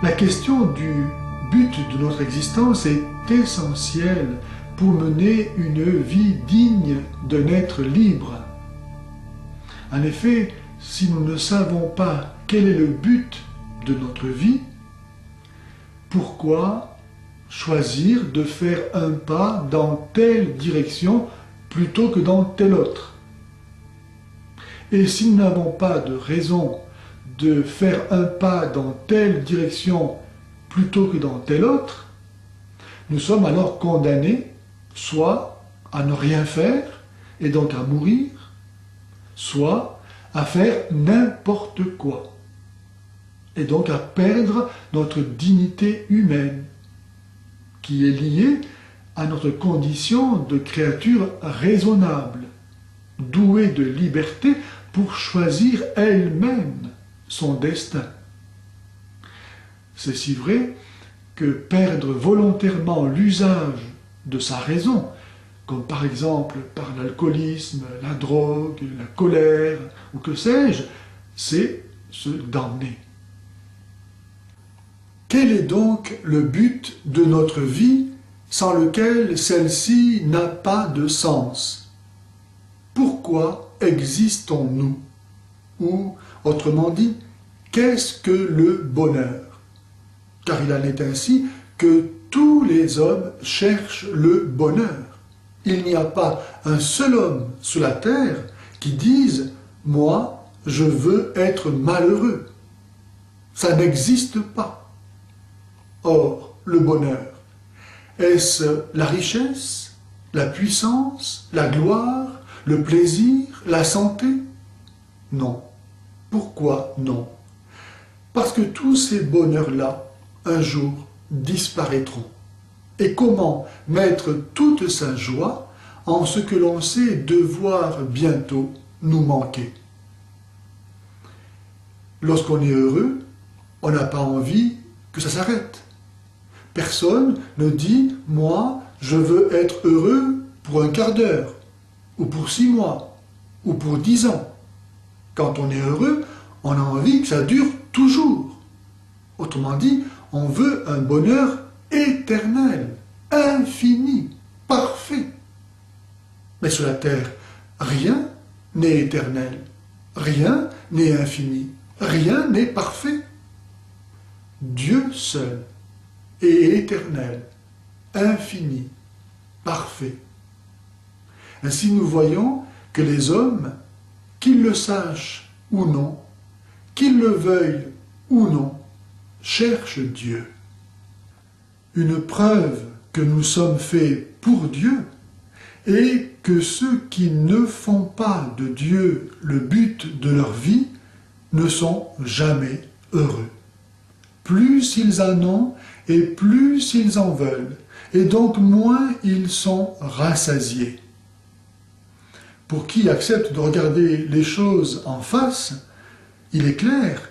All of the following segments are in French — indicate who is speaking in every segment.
Speaker 1: La question du but de notre existence est essentielle pour mener une vie digne d'un être libre. En effet, si nous ne savons pas quel est le but de notre vie, pourquoi choisir de faire un pas dans telle direction plutôt que dans telle autre? Et si nous n'avons pas de raison de faire un pas dans telle direction plutôt que dans telle autre, nous sommes alors condamnés soit à ne rien faire et donc à mourir, soit à faire n'importe quoi et donc à perdre notre dignité humaine qui est liée à notre condition de créature raisonnable, douée de liberté pour choisir elle-même son destin. C'est si vrai que perdre volontairement l'usage de sa raison, comme par exemple par l'alcoolisme, la drogue, la colère, ou que sais-je, c'est se damner. Quel est donc le but de notre vie sans lequel celle-ci n'a pas de sens? Pourquoi existons-nous? Ou, autrement dit, qu'est-ce que le bonheur? Car il en est ainsi que tous les hommes cherchent le bonheur. Il n'y a pas un seul homme sur la terre qui dise « Moi, je veux être malheureux ». Ça n'existe pas. Or, le bonheur, est-ce la richesse, la puissance, la gloire, le plaisir, la santé? Non. Pourquoi non? Parce que tous ces bonheurs-là, un jour, disparaîtront. Et comment mettre toute sa joie en ce que l'on sait devoir bientôt nous manquer? Lorsqu'on est heureux, on n'a pas envie que ça s'arrête. Personne ne dit « moi, je veux être heureux pour un quart d'heure, ou pour 6 mois, ou pour 10 ans ». Quand on est heureux, on a envie que ça dure toujours. Autrement dit, on veut un bonheur éternel, infini, parfait. Mais sur la terre, rien n'est éternel, rien n'est infini, rien n'est parfait. Dieu seul est éternel, infini, parfait. Ainsi nous voyons que les hommes, qu'ils le sachent ou non, qu'ils le veuillent ou non, cherchent Dieu. Une preuve que nous sommes faits pour Dieu est que ceux qui ne font pas de Dieu le but de leur vie ne sont jamais heureux. Plus ils en ont et plus ils en veulent, et donc moins ils sont rassasiés. Pour qui accepte de regarder les choses en face, il est clair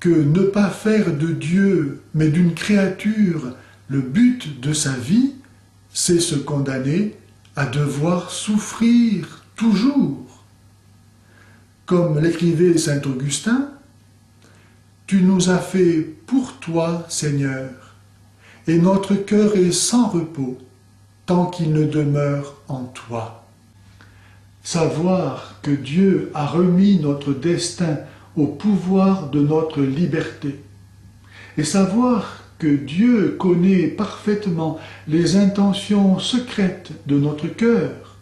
Speaker 1: que ne pas faire de Dieu, mais d'une créature, le but de sa vie, c'est se condamner à devoir souffrir toujours. Comme l'écrivait saint Augustin, « Tu nous as fait pour toi, Seigneur, et notre cœur est sans repos, tant qu'il ne demeure en toi. » Savoir que Dieu a remis notre destin au pouvoir de notre liberté, et savoir que Dieu connaît parfaitement les intentions secrètes de notre cœur,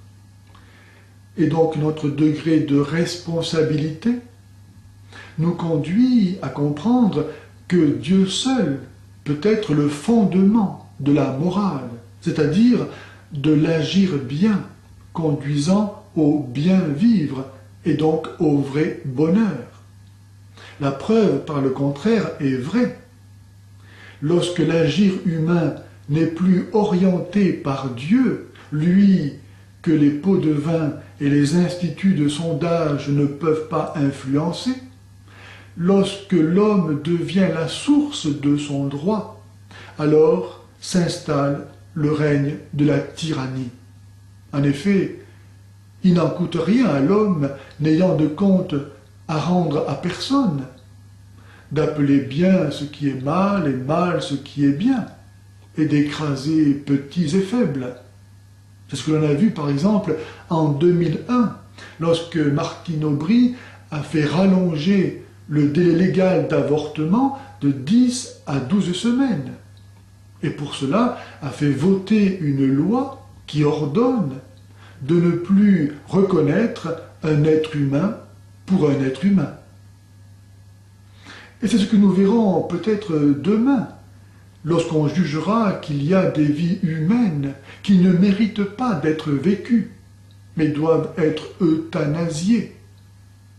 Speaker 1: et donc notre degré de responsabilité, nous conduit à comprendre que Dieu seul peut être le fondement de la morale, c'est-à-dire de l'agir bien, conduisant au bien vivre et donc au vrai bonheur. La preuve, par le contraire, est vraie. Lorsque l'agir humain n'est plus orienté par Dieu, lui que les pots de vin et les instituts de sondage ne peuvent pas influencer, lorsque l'homme devient la source de son droit, alors s'installe le règne de la tyrannie. En effet, il n'en coûte rien à l'homme n'ayant de compte à rendre à personne d'appeler bien ce qui est mal et mal ce qui est bien, et d'écraser petits et faibles. C'est ce que l'on a vu par exemple en 2001, lorsque Martine Aubry a fait rallonger le délai légal d'avortement de 10 à 12 semaines. Et pour cela a fait voter une loi qui ordonne de ne plus reconnaître un être humain pour un être humain. Et c'est ce que nous verrons peut-être demain, lorsqu'on jugera qu'il y a des vies humaines qui ne méritent pas d'être vécues, mais doivent être euthanasiées,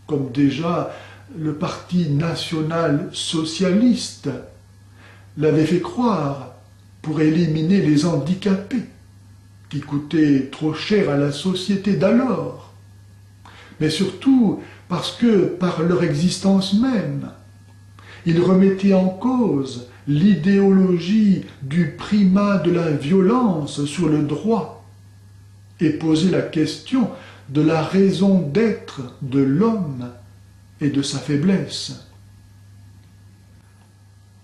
Speaker 1: comme déjà le Parti national socialiste l'avait fait croire pour éliminer les handicapés, qui coûtaient trop cher à la société d'alors, mais surtout parce que, par leur existence même, ils remettaient en cause l'idéologie du primat de la violence sur le droit et posaient la question de la raison d'être de l'homme et de sa faiblesse.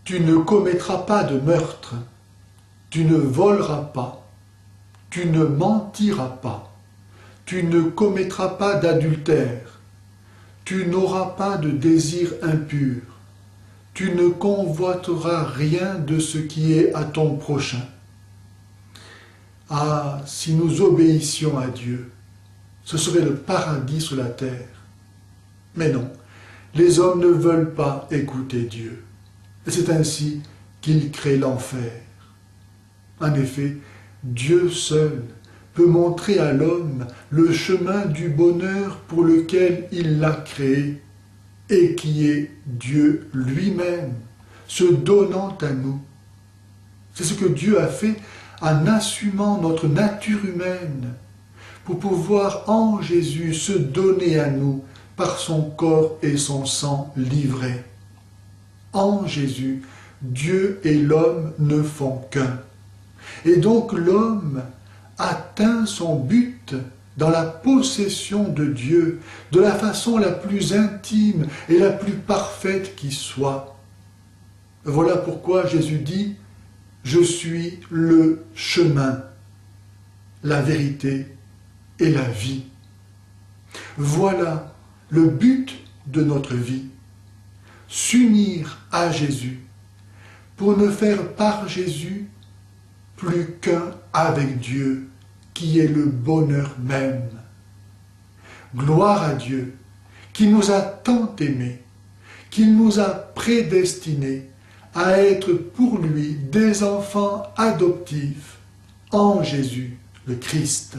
Speaker 1: Tu ne commettras pas de meurtre, tu ne voleras pas, tu ne mentiras pas, tu ne commettras pas d'adultère, tu n'auras pas de désir impur, tu ne convoiteras rien de ce qui est à ton prochain. Ah, si nous obéissions à Dieu, ce serait le paradis sur la terre. Mais non, les hommes ne veulent pas écouter Dieu. Et c'est ainsi qu'il crée l'enfer. En effet, Dieu seul peut montrer à l'homme le chemin du bonheur pour lequel il l'a créé, et qui est Dieu lui-même, se donnant à nous. C'est ce que Dieu a fait en assumant notre nature humaine, pour pouvoir en Jésus se donner à nous par son corps et son sang livrés. En Jésus, Dieu et l'homme ne font qu'un. Et donc l'homme atteint son but dans la possession de Dieu, de la façon la plus intime et la plus parfaite qui soit. Voilà pourquoi Jésus dit « Je suis le chemin, la vérité et la vie ». Voilà le but de notre vie, s'unir à Jésus, pour ne faire par Jésus plus qu'un avec Dieu, qui est le bonheur même. Gloire à Dieu, qui nous a tant aimés, qu'il nous a prédestinés à être pour lui des enfants adoptifs en Jésus le Christ.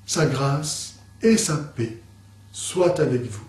Speaker 1: Sa grâce et sa paix soient avec vous.